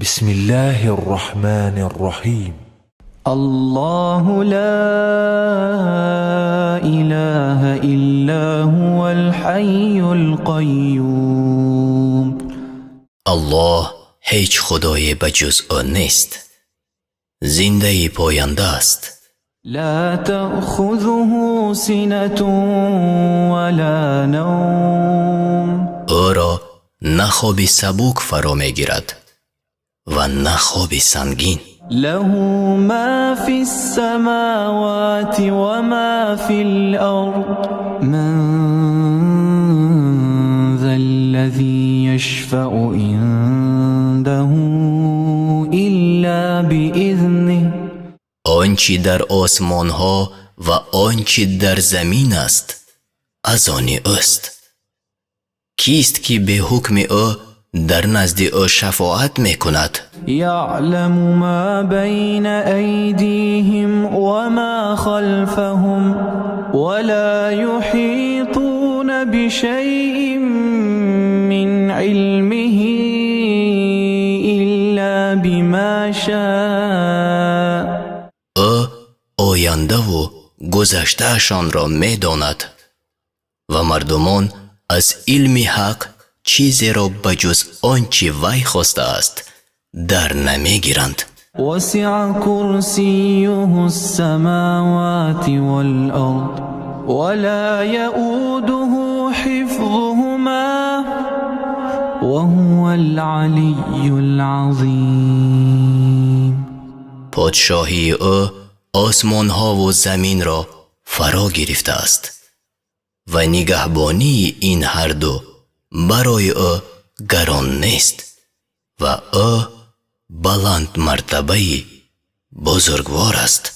بسم الله الرحمن الرحیم. الله لا إله إلا هو الحي القيوم. الله هیچ خدای بجز او نیست، زنده پاینده است. لا تأخذه سنة ولا نوم. او را نه خواب سبک فرا میگیرد و نه خواب سنگین. له ما في السماوات وما في الأرض. من ذا الذي يشفع عنده إلا بإذنه. آنچه در آسمان ها و آنچه در زمین است از آن اوست. کیست که به حکم او در نزد او شفاعت میکند؟ يعلم ما بين أيديهم وما خلفهم ولا يحيطون بشيء من علمه إلا بما شاء. او آینده و گذشتهشان را میداند و مردمان از علم حق چیزی را بجز آنچه وی خواسته است در نمیگیرند. وسع كرسيه السماوات والأرض ولا يؤوده حفظهما وهو العلي العظيم. پادشاهی او آسمان ها و زمین را فرا گرفته است و نگهبانی این هر دو برای او گران نیست و او بلند مرتبه بزرگوار است.